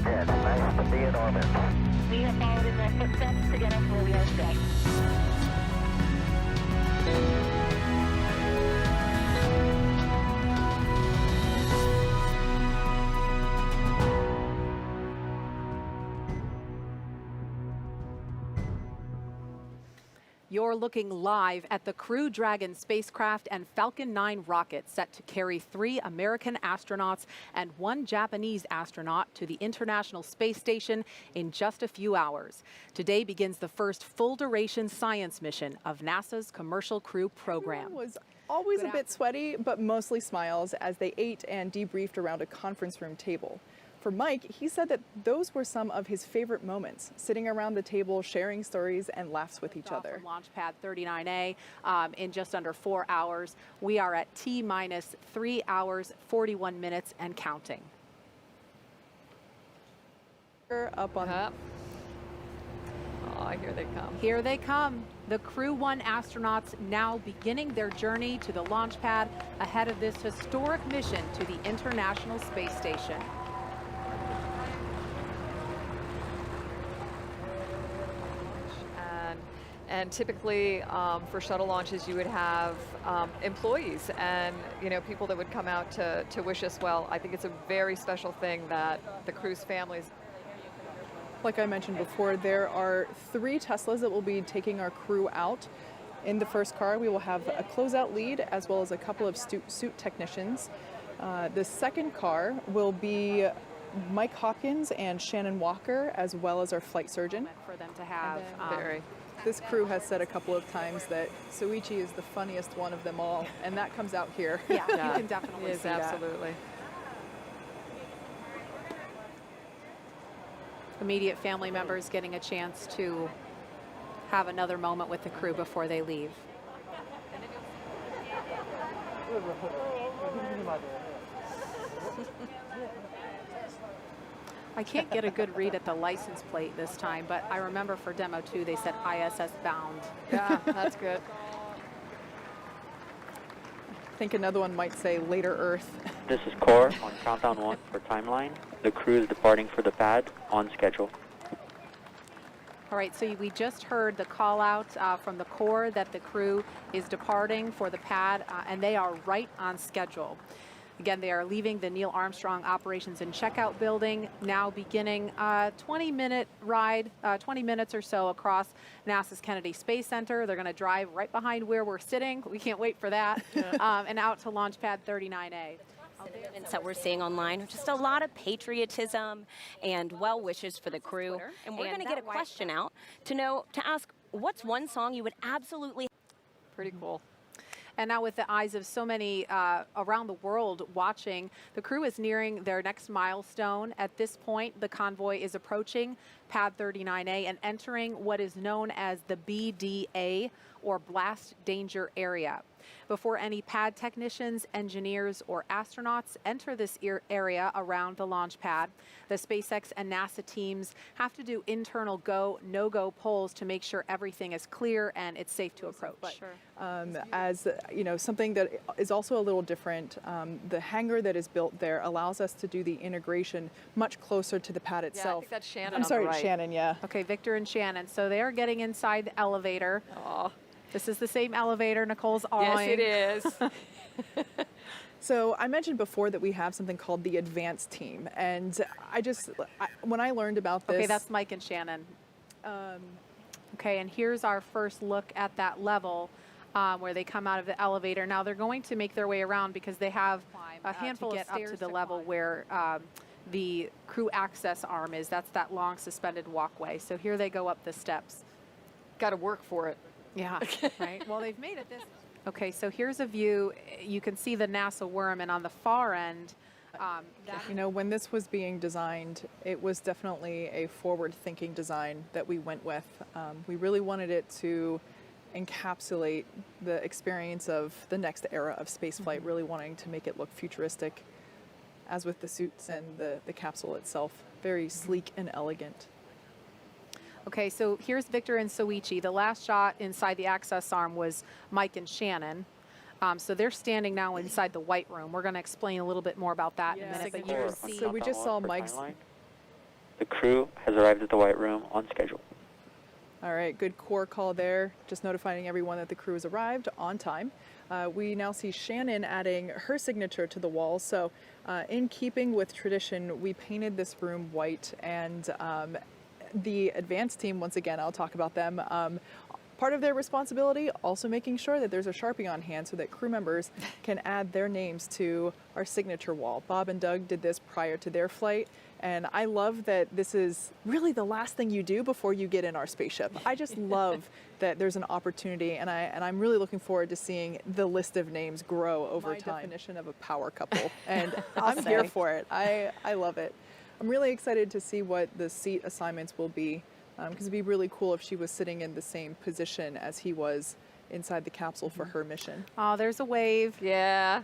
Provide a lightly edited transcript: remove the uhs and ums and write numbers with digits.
ahead. Nice to be in orbit. We have followed in their footsteps to get us where we are today. You're looking live at the CrewDragon spacecraft and Falcon 9 rocket set to carry 3 American astronauts and 1 Japanese astronaut to the International Space Station in just a few hours. Today begins the first full-duration science mission of NASA's Commercial Crew program. Everyone was always a bit sweaty, but mostly smiles as they ate and debriefed around a conference room table. For Mike, he said that those were some of his favorite moments, sitting around the table, sharing stories and laughs with each other. From Launch Pad 39A in just under 4 hours. We are at T-minus 3 hours, 41 minutes and counting. Up on Oh, here they come. Here they come. The Crew 1 astronauts now beginning their journey to the launch pad ahead of this historic mission to the International Space Station. And typically for shuttle launches, you would have employees and people that would come out to wish us well. I think it's a very special thing that the crew's families. Like I mentioned before, there are 3 Teslas that will be taking our crew out. In the first car, we will have a closeout lead as well as a couple of suit technicians. The second car will be Mike Hawkins and Shannon Walker, as well as our flight surgeon. For them to have This crew has said a couple of times that Soichi is the funniest one of them all, and that comes out here. Yeah, you can definitely see absolutely. Immediate family members getting a chance to have another moment with the crew before they leave. I can't get a good read at the license plate this time, but I remember for demo 2 they said ISS bound. Yeah, that's good. I think another one might say later Earth. This is Core on countdown 1 for timeline. The crew is departing for the pad on schedule. All right, so we just heard the call out from the Core that the crew is departing for the pad, and they are right on schedule. Again, they are leaving the Neil Armstrong Operations and Checkout Building, now beginning a 20-minute ride, 20 minutes or so across NASA's Kennedy Space Center. They're going to drive right behind where we're sitting. We can't wait for that. And out to Launch Pad 39A. That we're seeing online, just a lot of patriotism and well wishes for the crew. And we're going to get a question out to ask, what's one song you would absolutely... Pretty cool. And now with the eyes of so many around the world watching, the crew is nearing their next milestone. At this point, the convoy is approaching Pad 39A and entering what is known as the BDA, or Blast Danger Area. Before any pad technicians, engineers, or astronauts enter this area around the launch pad, the SpaceX and NASA teams have to do internal go, no-go polls to make sure everything is clear and it's safe to approach. As you know, something that is also a little different, the hangar that is built there allows us to do the integration much closer to the pad itself. Yeah, I think that's Shannon. I'm sorry, on the right. Shannon, yeah. Okay, Victor and Shannon. So they are getting inside the elevator. Aww. This is the same elevator Nicole's on. Yes, it is. So I mentioned before that we have something called the advanced team, and when I learned about this... Okay, that's Mike and Shannon. Okay, and here's our first look at that level where they come out of the elevator. Now they're going to make their way around because they have a handful of stairs up to the level where the crew access arm is. That's that long suspended walkway. So here they go up the steps. Got to work for it. Yeah, right. Well, they've made it this. Okay, so here's a view. You can see the NASA worm, and on the far end, you know, when this was being designed, it was definitely a forward-thinking design that we went with. We really wanted it to encapsulate the experience of the next era of spaceflight, really wanting to make it look futuristic, as with the suits and the capsule itself. Very sleek and elegant. Okay, so here's Victor and Soichi. The last shot inside the access arm was Mike and Shannon. So they're standing now inside the white room. We're going to explain a little bit more about that in a minute. But you can see. So we just saw Mike's. The crew has arrived at the White Room on schedule. All right, good core call there. Just notifying everyone that the crew has arrived on time. We now see Shannon adding her signature to the wall. So in keeping with tradition, we painted this room white, and the advanced team, once again, I'll talk about them. Part of their responsibility, also making sure that there's a Sharpie on hand so that crew members can add their names to our signature wall. Bob and Doug did this prior to their flight, and I love that this is really the last thing you do before you get in our spaceship. I just love that there's an opportunity, and I'm really looking forward to seeing the list of names grow over time. My definition of a power couple, and I'm here for it. I love it. I'm really excited to see what the seat assignments will be, because it'd be really cool if she was sitting in the same position as he was inside the capsule for her mission. Oh, there's a wave. Yeah.